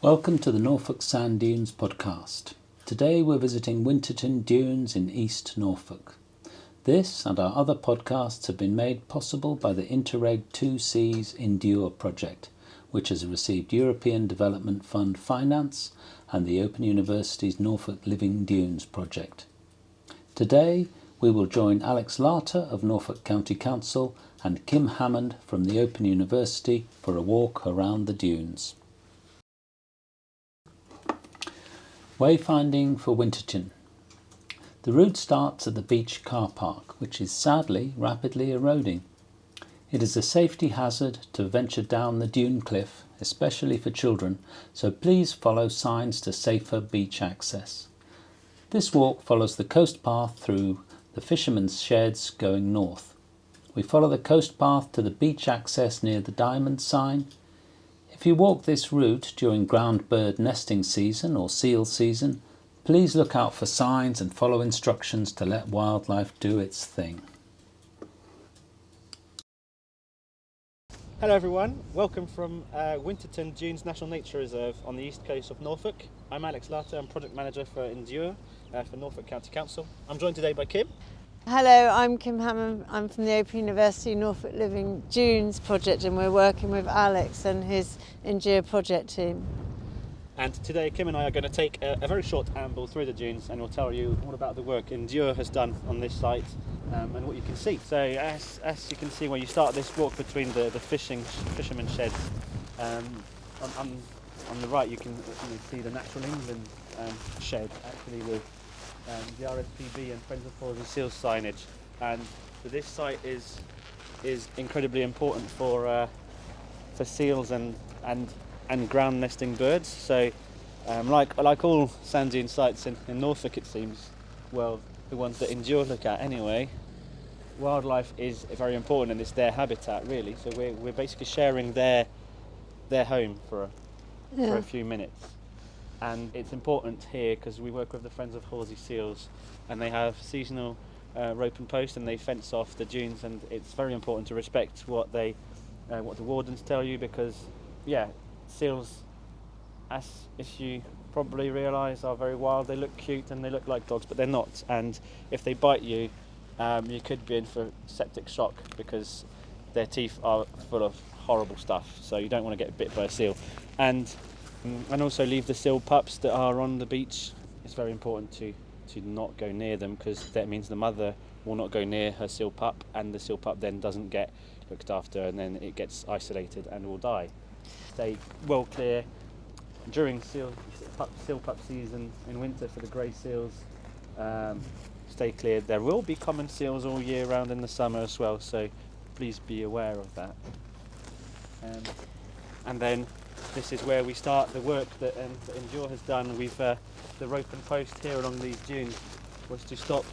Welcome to the Norfolk Sand Dunes podcast. Today we're visiting Winterton Dunes in East Norfolk. This and our other podcasts have been made possible by the Interreg 2Cs Endure project, which has received European Development Fund finance, and the Open University's Norfolk Living Dunes project. Today we will join Alex Larter of Norfolk County Council and Kim Hammond from the Open University for a walk around the dunes. Wayfinding for Winterton. The route starts at the beach car park, which is sadly rapidly eroding. It is a safety hazard to venture down the dune cliff, especially for children, so please follow signs to safer beach access. This walk follows the coast path through the fishermen's sheds going north. We follow the coast path to the beach access near the diamond sign. If you walk this route during ground bird nesting season or seal season, please look out for signs and follow instructions to let wildlife do its thing. Hello everyone, welcome from Winterton Dunes National Nature Reserve on the east coast of Norfolk. I'm Alex Larter, I'm Project Manager for Endure for Norfolk County Council. I'm joined today by Kim. Hello, I'm Kim Hammond. I'm from the Open University Norfolk Living Dunes project, and we're working with Alex and his Endure project team. And today Kim and I are going to take a very short amble through the dunes, and we'll tell you all about the work Endure has done on this site and what you can see. So as you can see when you start this walk between the fishermen's sheds, on the right you can see the Natural England shed actually with the RSPB and Friends of Horsey Seals signage, and so this site is incredibly important for seals and ground nesting birds. So like all sand dune sites in Norfolk, it seems, well, the ones that Endure look at anyway, wildlife is very important and it's their habitat really. So we're basically sharing their home for a few minutes. And it's important here because we work with the Friends of Horsey Seals, and they have seasonal rope and post, and they fence off the dunes, and it's very important to respect what the wardens tell you, because seals, as you probably realise, are very wild. They look cute and they look like dogs, but they're not, and if they bite you, you could be in for septic shock because their teeth are full of horrible stuff, so you don't want to get bit by a seal. And also leave the seal pups that are on the beach. It's very important to not go near them, because that means the mother will not go near her seal pup, and the seal pup then doesn't get looked after, and then it gets isolated and will die. Stay well clear during seal pup season in winter for the grey seals. Stay clear. There will be common seals all year round in the summer as well, so please be aware of that. And then this is where we start the work that Endure has done. We've the rope and post here along these dunes was to stop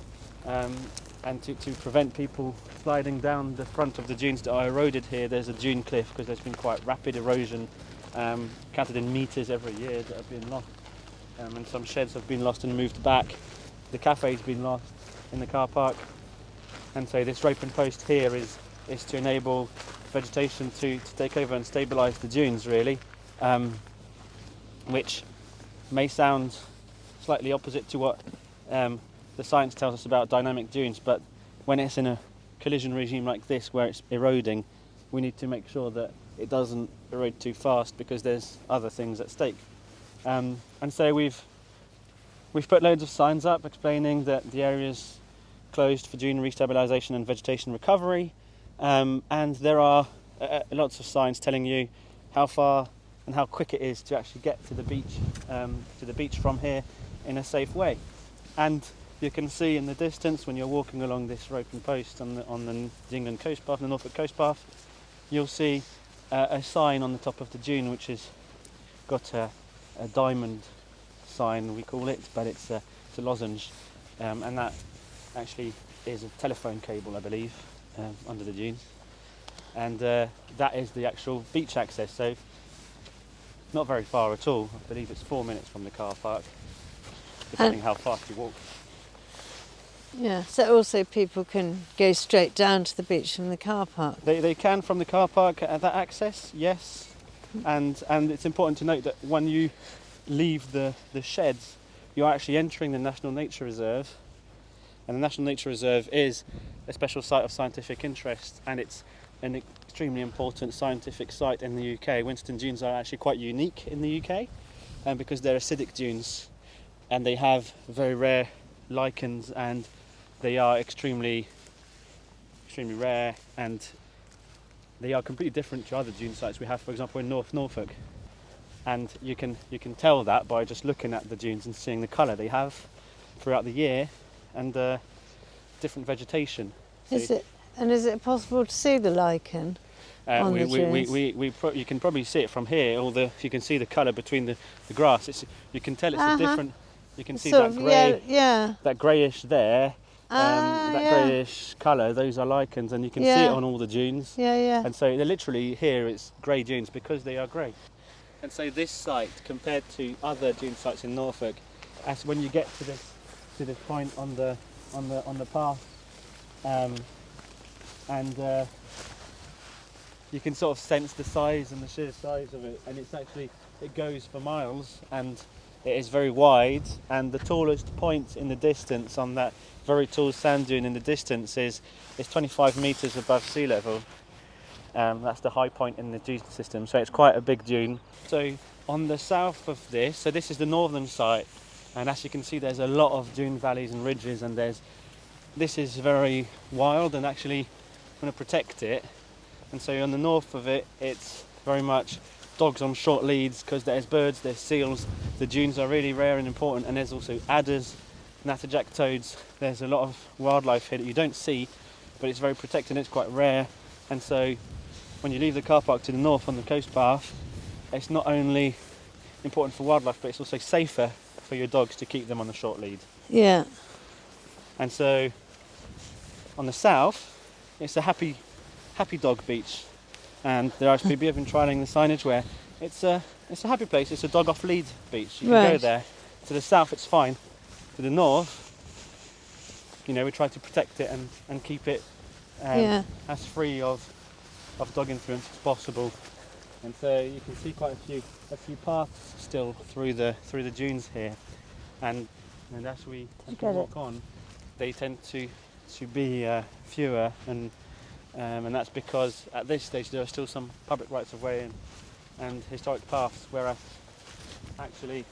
and to prevent people sliding down the front of the dunes that are eroded here. There's a dune cliff because there's been quite rapid erosion, counted in metres every year, that have been lost, and some sheds have been lost and moved back. The cafe's been lost in the car park, and so this rope and post here is to enable vegetation to take over and stabilise the dunes really. Which may sound slightly opposite to what the science tells us about dynamic dunes, but when it's in a collision regime like this where it's eroding, we need to make sure that it doesn't erode too fast, because there's other things at stake. And so we've put loads of signs up explaining that the area's closed for dune restabilisation and vegetation recovery, and there are lots of signs telling you how far and how quick it is to actually get to the beach from here in a safe way. And you can see in the distance when you're walking along this rope and post on the England coast path, the Norfolk coast path, you'll see a sign on the top of the dune which has got a diamond sign, we call it, but it's a lozenge, and that actually is a telephone cable, I believe, under the dunes, and that is the actual beach access. So not very far at all. I believe it's 4 minutes from the car park, depending how fast you walk. Yeah, so also people can go straight down to the beach from the car park. They can from the car park at that access, yes. And it's important to note that when you leave the sheds, you're actually entering the National Nature Reserve, and the National Nature Reserve is a special site of scientific interest, and it's an extremely important scientific site in the UK. Winterton Dunes are actually quite unique in the UK, because they're acidic dunes, and they have very rare lichens, and they are extremely rare, and they are completely different to other dune sites we have, for example, in North Norfolk. And you can tell that by just looking at the dunes and seeing the colour they have throughout the year, and different vegetation. So Is it possible to see the lichen on the dunes? you can probably see it from here. You can see the colour between the grass. You can tell it's a different. You can see Sort that of, grey, yeah. that greyish there. That Yeah. greyish colour, those are lichens, and you can see it on all the dunes. Yeah. And so they're literally here, it's grey dunes because they are grey. And so this site, compared to other dune sites in Norfolk, as when you get to this point on the path, and you can sort of sense the size and the sheer size of it, and it goes for miles, and it is very wide, and the tallest point in the distance on that very tall sand dune in the distance is 25 metres above sea level. That's the high point in the dune system, so it's quite a big dune. So on the south of this, so this is the northern site, and as you can see there's a lot of dune valleys and ridges, and this is very wild, and actually want to protect it. And so on the north of it, it's very much dogs on short leads, because there's birds, there's seals, the dunes are really rare and important, and there's also adders, natterjack toads. There's a lot of wildlife here that you don't see, but it's very protected and it's quite rare. And so when you leave the car park to the north on the coast path, it's not only important for wildlife, but it's also safer for your dogs to keep them on the short lead. Yeah. And so on the south, it's a happy dog beach, and the RSPB have been trialling the signage where it's a happy place. It's a dog off lead beach. You can go there. To the south, it's fine. To the north, we try to protect it and keep it as free of dog influence as possible. And so you can see quite a few paths still through the dunes here, and as we walk on, they tend to be fewer, and that's because at this stage there are still some public rights of way and historic paths, whereas actually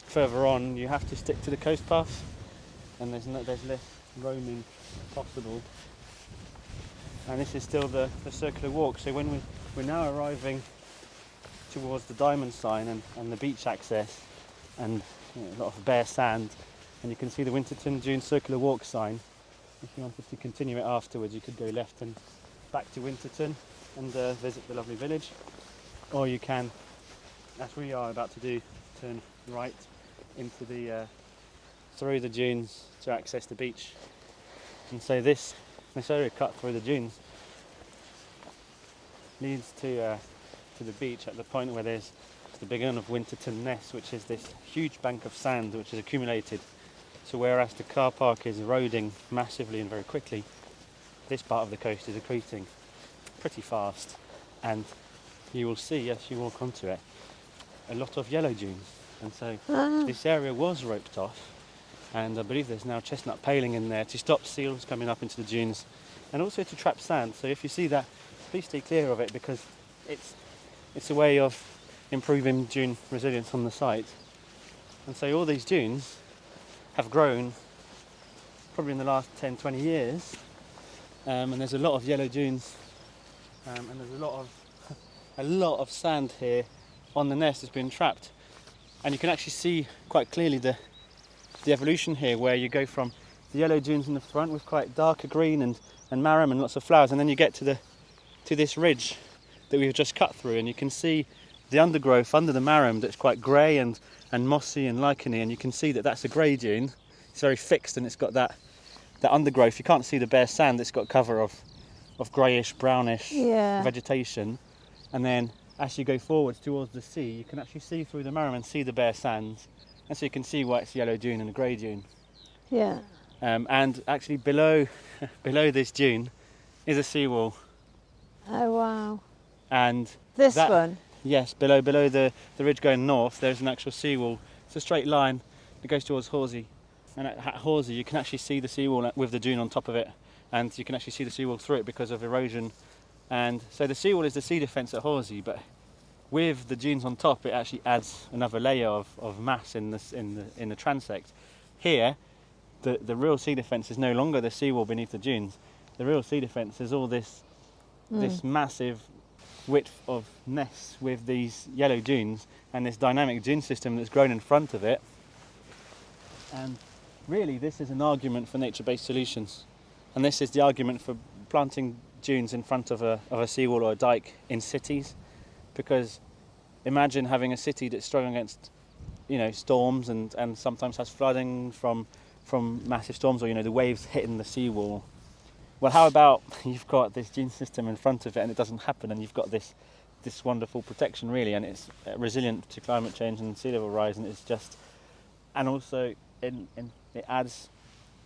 further on you have to stick to the coast path, and there's less roaming possible. And this is still the circular walk. So when we're now arriving towards the diamond sign and the beach access, and a lot of bare sand, and you can see the Winterton Dunes circular walk sign. If you wanted to continue it afterwards, you could go left and back to Winterton and visit the lovely village, or you can, as we are about to do, turn right into through the dunes to access the beach. And so this area cut through the dunes leads to the beach at the point where there's the beginning of Winterton Ness, which is this huge bank of sand which is accumulated. So whereas the car park is eroding massively and very quickly, this part of the coast is accreting pretty fast, and you will see as you walk onto it a lot of yellow dunes. And so this area was roped off, and I believe there's now chestnut paling in there to stop seals coming up into the dunes, and also to trap sand. So if you see that, please stay clear of it, because it's a way of improving dune resilience on the site. And so all these dunes have grown probably in the last 10-20 years, and there's a lot of yellow dunes, and there's a lot of sand here on the nest that's been trapped, and you can actually see quite clearly the evolution here, where you go from the yellow dunes in the front with quite darker green and marram and lots of flowers, and then you get to this ridge that we've just cut through, and you can see the undergrowth under the marram that's quite grey and mossy and licheny, and you can see that that's a grey dune. It's very fixed, and it's got that undergrowth. You can't see the bare sand. It's got cover of greyish, brownish vegetation. And then as you go forwards towards the sea, you can actually see through the marram and see the bare sand, and so you can see why it's yellow dune and a grey dune. Yeah. And actually below this dune is a seawall. Oh wow. And This one? Yes, below the ridge going north, there's an actual seawall. It's a straight line that goes towards Horsey. And at Horsey, you can actually see the seawall with the dune on top of it, and you can actually see the seawall through it because of erosion. And so the seawall is the sea defence at Horsey, but with the dunes on top, it actually adds another layer of mass in the transect. Here, the real sea defence is no longer the seawall beneath the dunes. The real sea defence is all this massive width of ness with these yellow dunes and this dynamic dune system that's grown in front of it. And really, this is an argument for nature-based solutions, and this is the argument for planting dunes in front of a seawall or a dike in cities, because imagine having a city that's struggling against, storms and sometimes has flooding from massive storms, or the waves hitting the seawall. Well, how about you've got this dune system in front of it and it doesn't happen, and you've got this wonderful protection really, and it's resilient to climate change and sea level rise, and it's just, and also it adds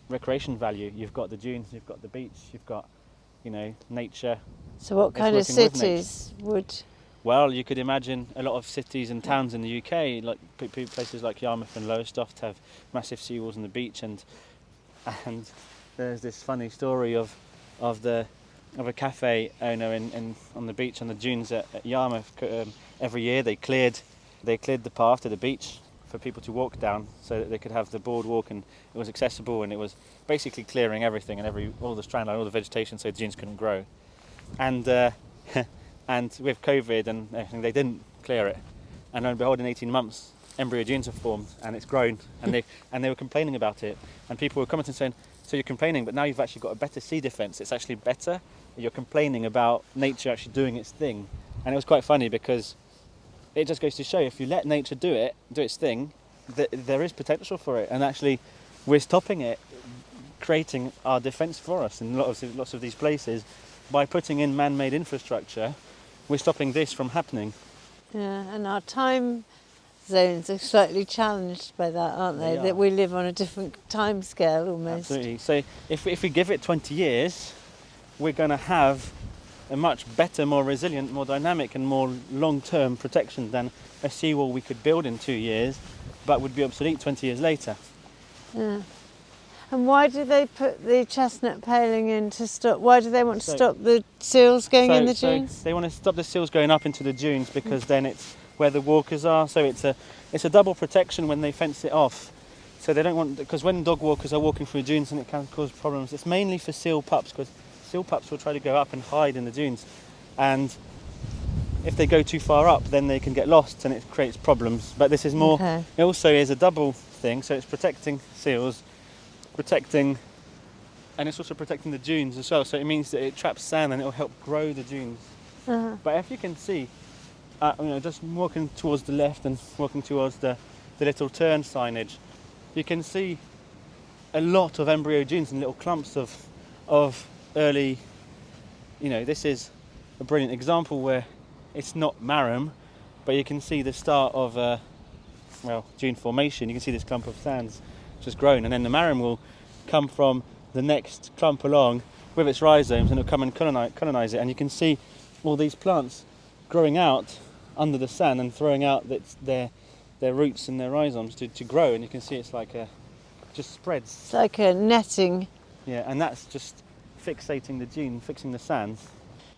recreation value. You've got the dunes, you've got the beach, you've got nature. So what kind of cities would? Well, you could imagine a lot of cities and towns in the UK, like places like Yarmouth and Lowestoft, have massive seawalls on the beach, and there's this funny story of a cafe owner on the beach on the dunes at Yarmouth. Every year they cleared the path to the beach for people to walk down, so that they could have the boardwalk, and it was accessible, and it was basically clearing everything and all the strand line, all the vegetation, so the dunes couldn't grow. And and with COVID and everything, they didn't clear it, and lo and behold, in 18 months embryo dunes have formed and it's grown, and they were complaining about it, and people were commenting saying, so you're complaining, but now you've actually got a better sea defence, it's actually better. You're complaining about nature actually doing its thing. And it was quite funny, because it just goes to show, if you let nature do its thing, there is potential for it, and actually we're stopping it creating our defence for us in lots of these places. By putting in man-made infrastructure, we're stopping this from happening. Yeah, and our time zones are slightly challenged by that, aren't they? That we live on a different time scale almost. Absolutely. So if we give it 20 years, we're going to have a much better, more resilient, more dynamic and more long-term protection than a seawall we could build in 2 years, but would be obsolete 20 years later. Yeah. And why do they put the chestnut paling in to stop? Why do they want to stop the seals going in the dunes? They want to stop the seals going up into the dunes, because then it's where the walkers are. So it's a double protection when they fence it off. So they don't want, because when dog walkers are walking through dunes, and it can cause problems. It's mainly for seal pups, because seal pups will try to go up and hide in the dunes, and if they go too far up, then they can get lost and it creates problems. But this is more. Okay. It also is a double thing, so it's protecting seals, and it's also protecting the dunes as well. So it means that it traps sand and it will help grow the dunes. Uh-huh. But if you can see, just walking towards the left and walking towards the little turn signage, you can see a lot of embryo dunes and little clumps of early. This is a brilliant example where it's not marram, but you can see the start of dune formation. You can see this clump of sands just grown, and then the marram will come from the next clump along with its rhizomes, and it'll come and colonize it, and you can see all these plants growing out under the sand and throwing out their roots and their rhizomes to grow, and you can see it's like just spreads. It's like a netting. Yeah, and that's just fixating the dune, fixing the sands.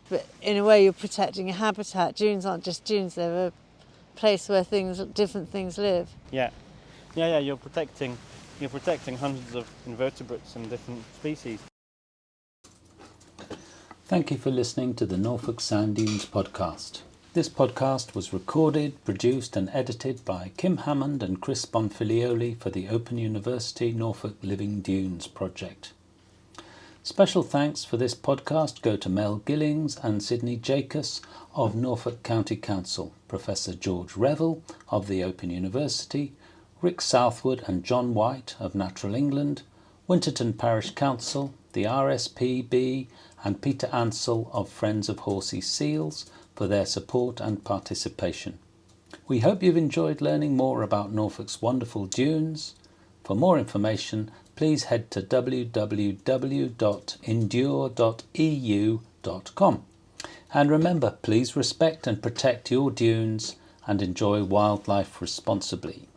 But in a way you're protecting a habitat. Dunes aren't just dunes, they're a place where different things live. Yeah, you're protecting hundreds of invertebrates and different species. Thank you for listening to the Norfolk Sand Dunes podcast. This podcast was recorded, produced and edited by Kim Hammond and Chris Bonfiglioli for the Open University Norfolk Living Dunes project. Special thanks for this podcast go to Mel Gillings and Sydney Jacus of Norfolk County Council, Professor George Revill of the Open University, Rick Southwood and John White of Natural England, Winterton Parish Council, the RSPB and Peter Ansell of Friends of Horsey Seals for their support and participation. We hope you've enjoyed learning more about Norfolk's wonderful dunes. For more information, please head to www.endure.eu.com. And remember, please respect and protect your dunes and enjoy wildlife responsibly.